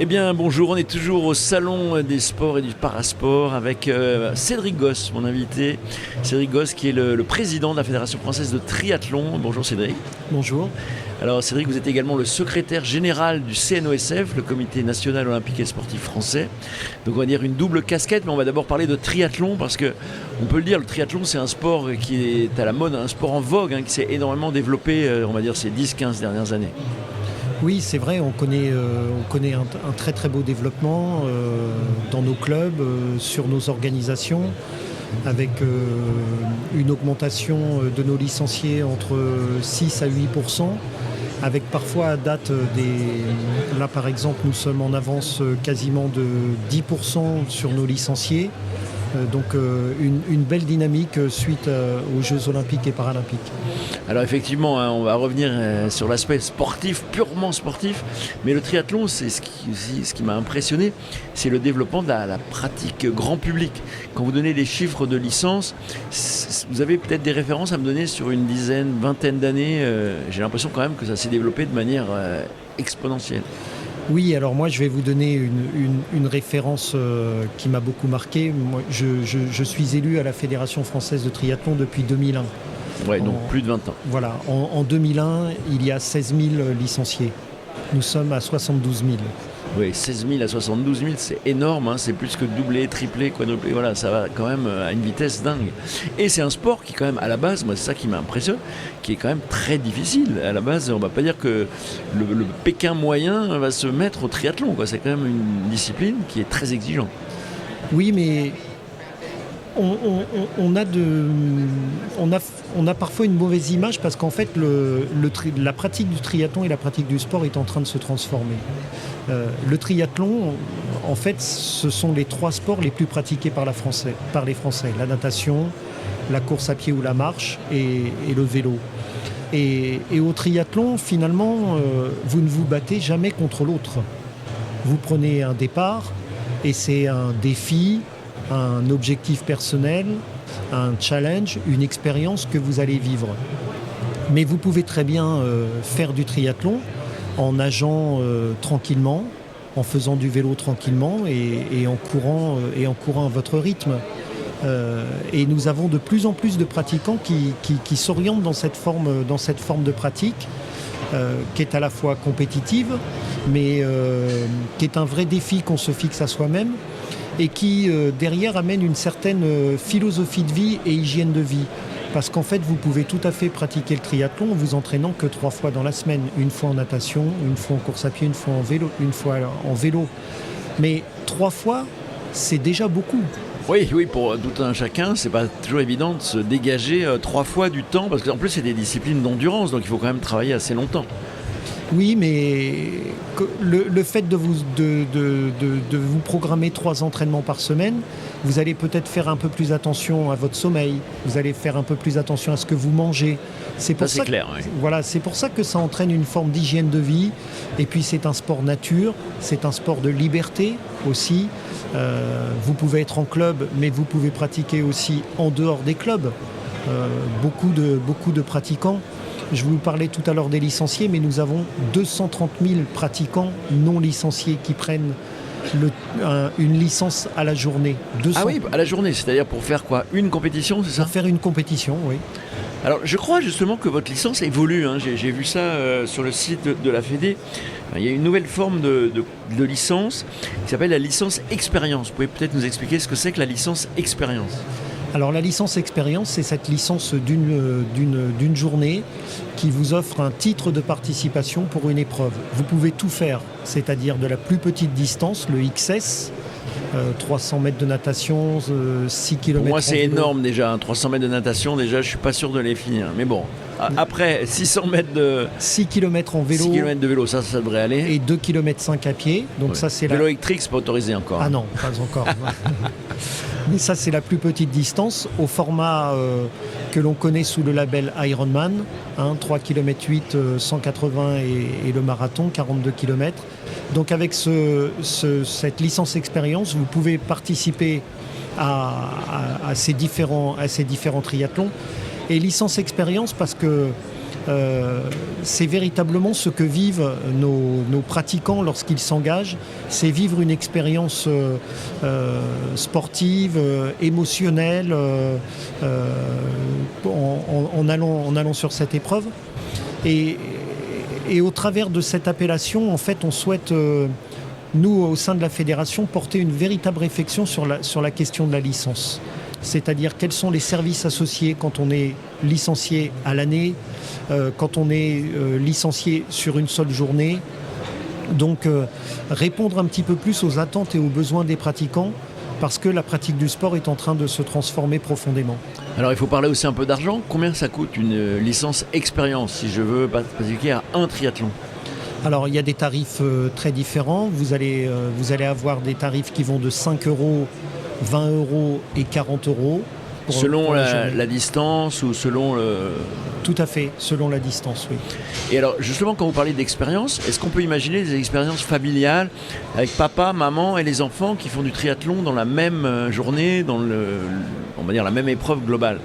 Eh bien bonjour, on est toujours au salon des sports et du parasport avec Cédric Gosse, mon invité. Cédric Gosse qui est le président de la Fédération française de triathlon. Bonjour Cédric. Bonjour. Alors Cédric, vous êtes également le secrétaire général du CNOSF, le Comité national olympique et sportif français. Donc on va dire une double casquette, mais on va d'abord parler de triathlon parce que on peut le dire, le triathlon c'est un sport qui est à la mode, un sport en vogue, qui s'est énormément développé, on va dire ces 10-15 dernières années. Oui, c'est vrai, on connaît un très très beau développement dans nos clubs, sur nos organisations, avec une augmentation de nos licenciés entre 6 à 8%, avec parfois à date là par exemple nous sommes en avance quasiment de 10% sur nos licenciés. Donc une belle dynamique suite aux Jeux Olympiques et Paralympiques. Alors effectivement, on va revenir sur l'aspect sportif, purement sportif, mais le triathlon, c'est ce qui m'a impressionné, c'est le développement de la pratique grand public. Quand vous donnez des chiffres de licence, vous avez peut-être des références à me donner sur une dizaine, vingtaine d'années. J'ai l'impression quand même que ça s'est développé de manière exponentielle. Oui, alors moi je vais vous donner une référence qui m'a beaucoup marqué. Moi, je suis élu à la Fédération française de triathlon depuis 2001. Ouais, donc plus de 20 ans. Voilà, en 2001, il y a 16 000 licenciés. Nous sommes à 72 000. Oui, 16 000 à 72 000, c'est énorme, c'est plus que doublé, triplé, quadruplé, voilà, ça va quand même à une vitesse dingue. Et c'est un sport qui quand même, à la base, moi c'est ça qui m'impressionne, qui est quand même très difficile. À la base, on ne va pas dire que le Pékin moyen va se mettre au triathlon, quoi. C'est quand même une discipline qui est très exigeante. Oui, mais on a parfois une mauvaise image parce qu'en fait la pratique du triathlon et la pratique du sport est en train de se transformer. Le triathlon, en fait, ce sont les 3 sports les plus pratiqués par les Français. La natation, la course à pied ou la marche et le vélo. Et au triathlon, finalement, vous ne vous battez jamais contre l'autre. Vous prenez un départ et c'est un défi, un objectif personnel, un challenge, une expérience que vous allez vivre. Mais vous pouvez très bien faire du triathlon en nageant tranquillement, en faisant du vélo tranquillement et en courant à votre rythme. Et nous avons de plus en plus de pratiquants qui s'orientent dans cette forme de pratique qui est à la fois compétitive, mais qui est un vrai défi qu'on se fixe à soi-même et qui derrière amène une certaine philosophie de vie et hygiène de vie. Parce qu'en fait, vous pouvez tout à fait pratiquer le triathlon en vous entraînant que 3 fois dans la semaine. Une fois en natation, une fois en course à pied, une fois en vélo. Mais 3 fois, c'est déjà beaucoup. Oui, pour tout un chacun, c'est pas toujours évident de se dégager 3 fois du temps, parce qu'en plus c'est des disciplines d'endurance, donc il faut quand même travailler assez longtemps. Oui, mais le fait de vous programmer 3 entraînements par semaine, vous allez peut-être faire un peu plus attention à votre sommeil, vous allez faire un peu plus attention à ce que vous mangez. C'est clair, oui. Voilà, c'est pour ça que ça entraîne une forme d'hygiène de vie. Et puis c'est un sport nature, c'est un sport de liberté aussi. Vous pouvez être en club, mais vous pouvez pratiquer aussi en dehors des clubs. Beaucoup de pratiquants. Je vous parlais tout à l'heure des licenciés, mais nous avons 230 000 pratiquants non licenciés qui prennent une licence à la journée. 200. Ah oui, à la journée, c'est-à-dire pour faire quoi? Une compétition, c'est ça? Pour faire une compétition, oui. Alors je crois justement que votre licence évolue, j'ai vu ça sur le site de la Fédé. Il y a une nouvelle forme de licence qui s'appelle la licence expérience. Vous pouvez peut-être nous expliquer ce que c'est que la licence expérience? Alors la licence expérience, c'est cette licence d'une journée qui vous offre un titre de participation pour une épreuve. Vous pouvez tout faire, c'est-à-dire de la plus petite distance, le XS, 300 mètres de natation, 6 km. Pour moi c'est énorme déjà, 300 mètres de natation, déjà je suis pas sûr de les finir. Mais bon, après 600 mètres de... 6 km en vélo. 6 km de vélo, ça devrait aller. Et 2 km 5 à pied. Donc ça c'est vélo électrique, c'est pas autorisé encore. Ah non, pas encore. Mais ça c'est la plus petite distance au format que l'on connaît sous le label Ironman, 3 km 8, 180 et le marathon, 42 km. Donc avec cette licence expérience, vous pouvez participer à ces différents triathlons. Et licence expérience parce que c'est véritablement ce que vivent nos pratiquants lorsqu'ils s'engagent. C'est vivre une expérience sportive, émotionnelle, en allant sur cette épreuve. Et au travers de cette appellation, en fait, on souhaite, nous, au sein de la fédération, porter une véritable réflexion sur la question de la licence. C'est-à-dire quels sont les services associés quand on est licencié à l'année, quand on est licencié sur une seule journée. Donc répondre un petit peu plus aux attentes et aux besoins des pratiquants, parce que la pratique du sport est en train de se transformer profondément. Alors il faut parler aussi un peu d'argent. Combien ça coûte une licence expérience si je veux pratiquer à un triathlon ? Alors il y a des tarifs très différents. Vous allez avoir des tarifs qui vont de 5 €, 20 € et 40 €. Selon la distance ou selon le... Tout à fait, selon la distance, oui. Et alors justement, quand vous parlez d'expérience, est-ce qu'on peut imaginer des expériences familiales avec papa, maman et les enfants qui font du triathlon dans la même journée, dans on va dire la même épreuve globale ?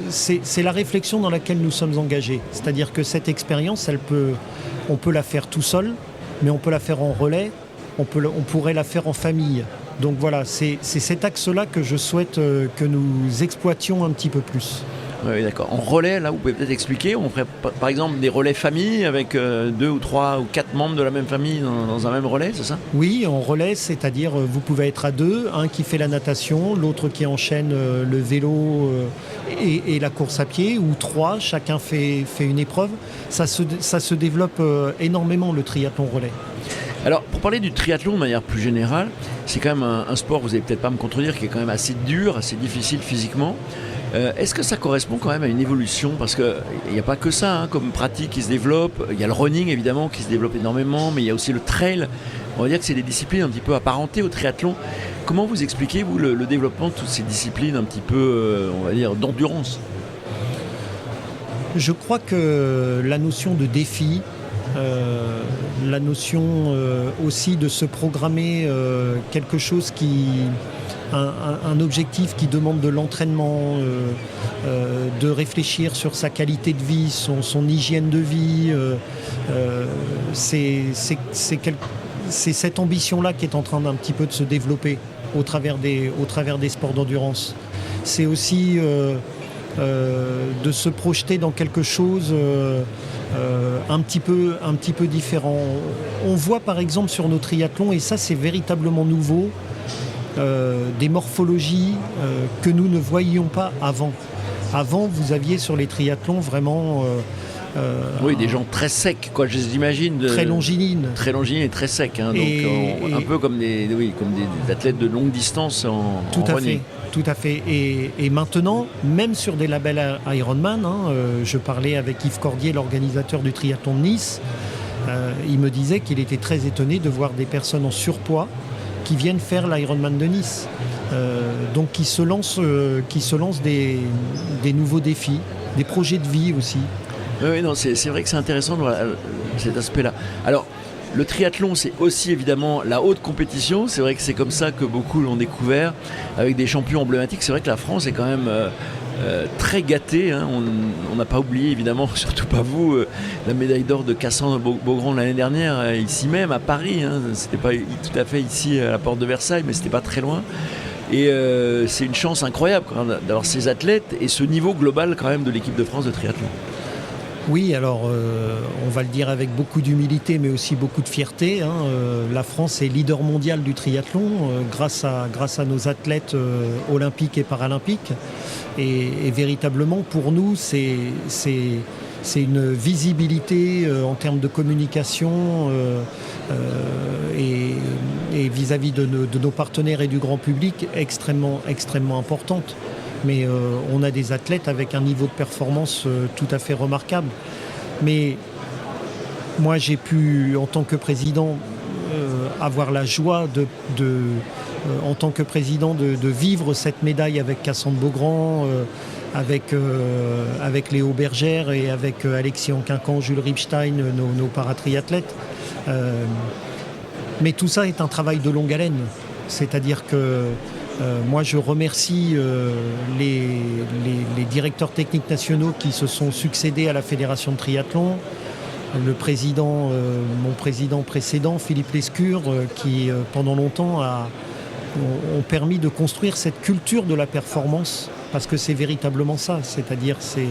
C'est la réflexion dans laquelle nous sommes engagés. C'est-à-dire que cette expérience, on peut la faire tout seul, mais on peut la faire en relais, on pourrait la faire en famille. Donc voilà, c'est cet axe-là que je souhaite que nous exploitions un petit peu plus. Oui, d'accord. En relais, là, vous pouvez peut-être expliquer. On ferait par exemple des relais famille avec 2 ou 3 ou 4 membres de la même famille dans un même relais, c'est ça ? Oui, en relais, c'est-à-dire vous pouvez être à 2, un qui fait la natation, l'autre qui enchaîne le vélo et la course à pied, ou 3, chacun fait une épreuve. Ça se développe énormément, le triathlon relais. Alors, pour parler du triathlon de manière plus générale, c'est quand même un sport, vous n'allez peut-être pas me contredire, qui est quand même assez dur, assez difficile physiquement. Est-ce que ça correspond quand même à une évolution ? Parce qu'il n'y a pas que ça comme pratique qui se développe. Il y a le running évidemment qui se développe énormément, mais il y a aussi le trail. On va dire que c'est des disciplines un petit peu apparentées au triathlon. Comment vous expliquez, vous, le développement de toutes ces disciplines un petit peu, on va dire, d'endurance ? Je crois que la notion de défi, la notion aussi de se programmer quelque chose un objectif qui demande de l'entraînement, de réfléchir sur sa qualité de vie, son hygiène de vie, c'est cette ambition-là qui est en train d'un petit peu de se développer au travers des sports d'endurance. C'est aussi de se projeter dans quelque chose un petit peu différent. On voit par exemple sur nos triathlons, et ça c'est véritablement nouveau, des morphologies que nous ne voyions pas avant. Avant, vous aviez sur les triathlons vraiment... oui, des gens très secs, quoi, je les imagine. Très longilines. Très longilines et très secs. Hein, un peu comme des athlètes de longue distance en running. Tout à fait. Et maintenant, même sur des labels Ironman, je parlais avec Yves Cordier, l'organisateur du triathlon de Nice, il me disait qu'il était très étonné de voir des personnes en surpoids qui viennent faire l'Ironman de Nice. Donc qui se lancent des nouveaux défis, des projets de vie aussi. Oui, non, c'est vrai que c'est intéressant de voir cet aspect-là. Alors, le triathlon, c'est aussi évidemment la haute compétition. C'est vrai que c'est comme ça que beaucoup l'ont découvert, avec des champions emblématiques. C'est vrai que la France est quand même très gâtée. Hein. On n'a pas oublié, évidemment, surtout pas vous, la médaille d'or de Cassandre Beaugrand l'année dernière, ici même, à Paris. Hein. C'était pas tout à fait ici, à la porte de Versailles, mais c'était pas très loin. Et c'est une chance incroyable quand même, d'avoir ces athlètes et ce niveau global quand même de l'équipe de France de triathlon. Oui, alors on va le dire avec beaucoup d'humilité mais aussi beaucoup de fierté. La France est leader mondial du triathlon grâce à nos athlètes olympiques et paralympiques. Et véritablement pour nous c'est une visibilité en termes de communication et vis-à-vis de nos partenaires et du grand public extrêmement importante. Mais on a des athlètes avec un niveau de performance tout à fait remarquable. Mais moi, j'ai pu, en tant que président, avoir la joie en tant que président de vivre cette médaille avec Cassandre Beaugrand, avec Léo Bergère et avec Alexis Anquincan, Jules Ripstein, nos paratriathlètes. Mais tout ça est un travail de longue haleine. C'est-à-dire que Moi, je remercie les directeurs techniques nationaux qui se sont succédés à la Fédération de triathlon. Le président, mon président précédent, Philippe Lescure, qui pendant longtemps ont permis de construire cette culture de la performance, parce que c'est véritablement ça, c'est-à-dire c'est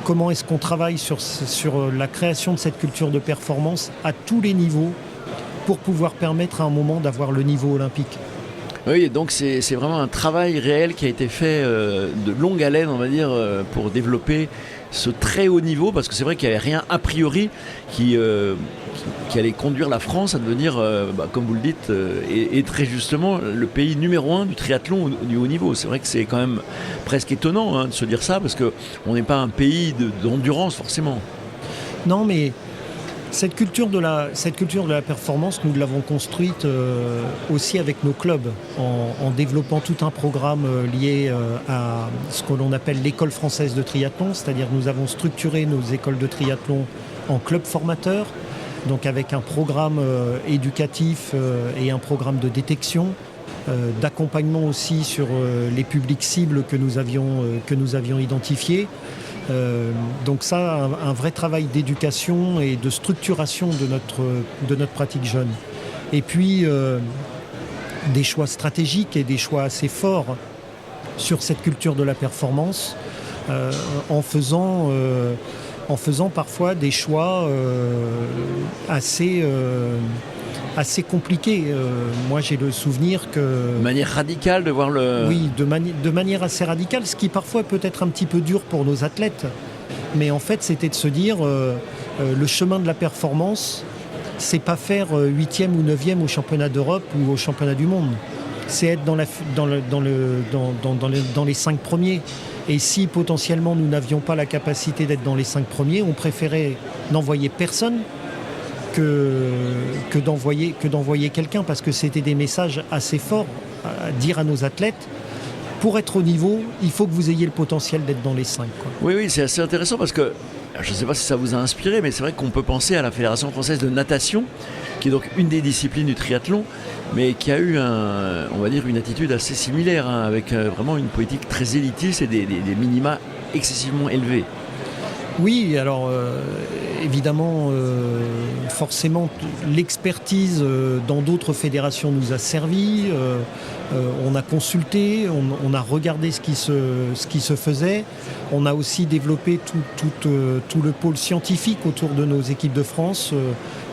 comment est-ce qu'on travaille sur la création de cette culture de performance à tous les niveaux pour pouvoir permettre à un moment d'avoir le niveau olympique. Oui, donc c'est vraiment un travail réel qui a été fait de longue haleine, on va dire, pour développer ce très haut niveau, parce que c'est vrai qu'il n'y avait rien a priori qui allait conduire la France à devenir, comme vous le dites, et très justement, le pays numéro 1 du triathlon du haut niveau. C'est vrai que c'est quand même presque étonnant de se dire ça, parce qu'on n'est pas un pays d'endurance forcément. Non, mais cette culture de la performance, nous l'avons construite aussi avec nos clubs, en développant tout un programme lié à ce que l'on appelle l'école française de triathlon, c'est-à-dire nous avons structuré nos écoles de triathlon en clubs formateurs, donc avec un programme éducatif et un programme de détection, d'accompagnement aussi sur les publics cibles que nous avions identifiés. Donc ça, un vrai travail d'éducation et de structuration de notre pratique jeune. Et puis, des choix stratégiques et des choix assez forts sur cette culture de la performance, en faisant parfois des choix assez compliqué. Moi, j'ai le souvenir que... De manière radicale de voir le... Oui, de manière assez radicale, ce qui parfois peut être un petit peu dur pour nos athlètes. Mais en fait, c'était de se dire, le chemin de la performance, c'est pas faire 8e ou 9e au championnat d'Europe ou au championnat du monde. C'est être dans les 5 premiers. Et si potentiellement nous n'avions pas la capacité d'être dans les 5 premiers, on préférait n'envoyer personne que d'envoyer quelqu'un, parce que c'était des messages assez forts à dire à nos athlètes. Pour être au niveau, il faut que vous ayez le potentiel d'être dans les 5. Quoi. Oui, c'est assez intéressant parce que, je ne sais pas si ça vous a inspiré, mais c'est vrai qu'on peut penser à la Fédération française de natation, qui est donc une des disciplines du triathlon, mais qui a eu on va dire une attitude assez similaire, avec vraiment une politique très élitiste et des minima excessivement élevés. Oui, alors évidemment, forcément, l'expertise dans d'autres fédérations nous a servi. On a consulté, on a regardé ce qui se faisait. On a aussi développé tout le pôle scientifique autour de nos équipes de France.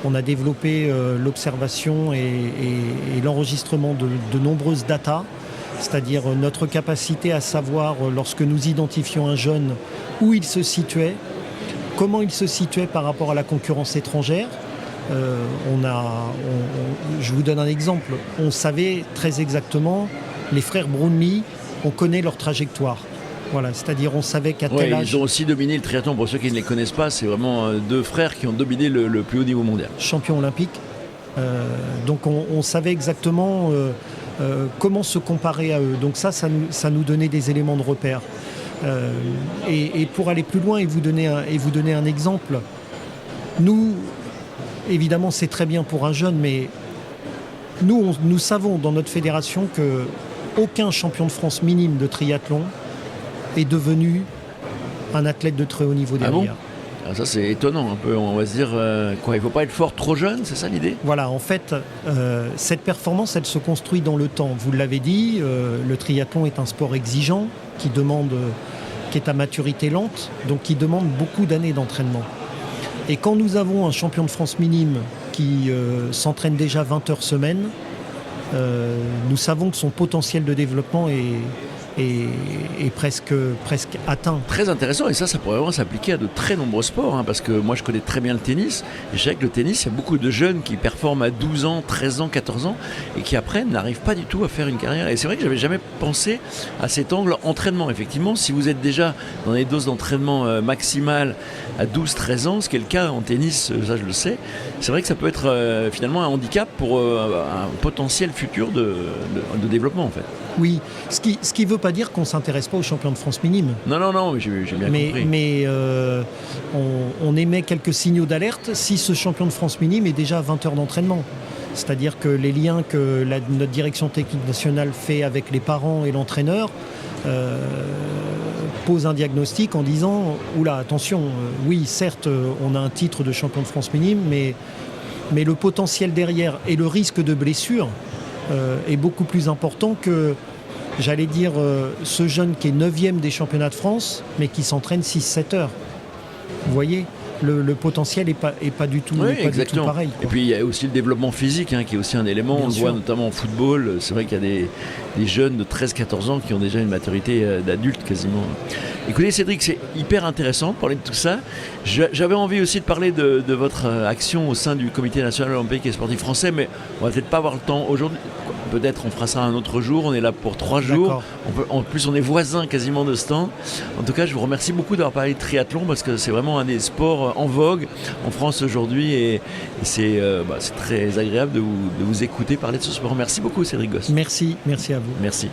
On a développé l'observation et l'enregistrement de nombreuses datas, c'est-à-dire notre capacité à savoir, lorsque nous identifions un jeune, où il se situait, comment il se situait par rapport à la concurrence étrangère. Je vous donne un exemple. On savait très exactement, les frères Brownlee, on connaît leur trajectoire. Voilà, c'est-à-dire on savait qu'à tel âge... Ils ont aussi dominé le triathlon. Pour ceux qui ne les connaissent pas, c'est vraiment deux frères qui ont dominé le plus haut niveau mondial. Champion olympique. Donc on savait exactement comment se comparer à eux. Donc ça nous donnait des éléments de repère. Et pour aller plus loin et vous donner un exemple, nous, évidemment, c'est très bien pour un jeune, mais nous savons dans notre fédération qu'aucun champion de France minime de triathlon est devenu un athlète de très haut niveau derrière. Ah bon ? Ça, c'est étonnant un peu. On va se dire, il ne faut pas être fort trop jeune, c'est ça l'idée ? Voilà, en fait, cette performance, elle se construit dans le temps. Vous l'avez dit, le triathlon est un sport exigeant qui est à maturité lente, donc qui demande beaucoup d'années d'entraînement. Et quand nous avons un champion de France minime qui s'entraîne déjà 20 heures semaine, nous savons que son potentiel de développement est presque atteint. Très intéressant, et ça pourrait vraiment s'appliquer à de très nombreux sports, parce que moi je connais très bien le tennis, et je sais que le tennis, il y a beaucoup de jeunes qui performent à 12 ans, 13 ans, 14 ans, et qui après n'arrivent pas du tout à faire une carrière. Et c'est vrai que j'avais jamais pensé à cet angle entraînement. Effectivement, si vous êtes déjà dans des doses d'entraînement maximales à 12-13 ans, ce qui est le cas en tennis, ça je le sais, c'est vrai que ça peut être finalement un handicap pour un potentiel futur de développement en fait. Oui, ce qui veut pas dire qu'on ne s'intéresse pas aux champions de France minimes. Non, j'ai bien compris. Mais on émet quelques signaux d'alerte si ce champion de France minime est déjà à 20 heures d'entraînement. C'est-à-dire que les liens que notre direction technique nationale fait avec les parents et l'entraîneur pose un diagnostic en disant « Oula, attention, oui, certes, on a un titre de champion de France minime, mais le potentiel derrière et le risque de blessure est beaucoup plus important que, j'allais dire, ce jeune qui est 9e des championnats de France, mais qui s'entraîne 6-7 heures. » Vous voyez, le potentiel n'est pas du tout, du tout pareil, quoi. Et puis il y a aussi le développement physique qui est aussi un élément. Bien on sûr. le voit notamment en football. C'est vrai qu'il y a des jeunes de 13-14 ans qui ont déjà une maturité d'adulte quasiment. Écoutez Cédric, c'est hyper intéressant de parler de tout ça. J'avais envie aussi de parler de votre action au sein du Comité national olympique et sportif français, mais on va peut-être pas avoir le temps aujourd'hui. Peut-être on fera ça un autre jour. On est là pour 3 jours. En plus, on est voisins quasiment de stand. En tout cas, je vous remercie beaucoup d'avoir parlé de triathlon parce que c'est vraiment un des sports en vogue en France aujourd'hui et c'est très agréable de vous écouter parler de ce sport. Merci beaucoup Cédric Gosse. Merci à vous. Merci.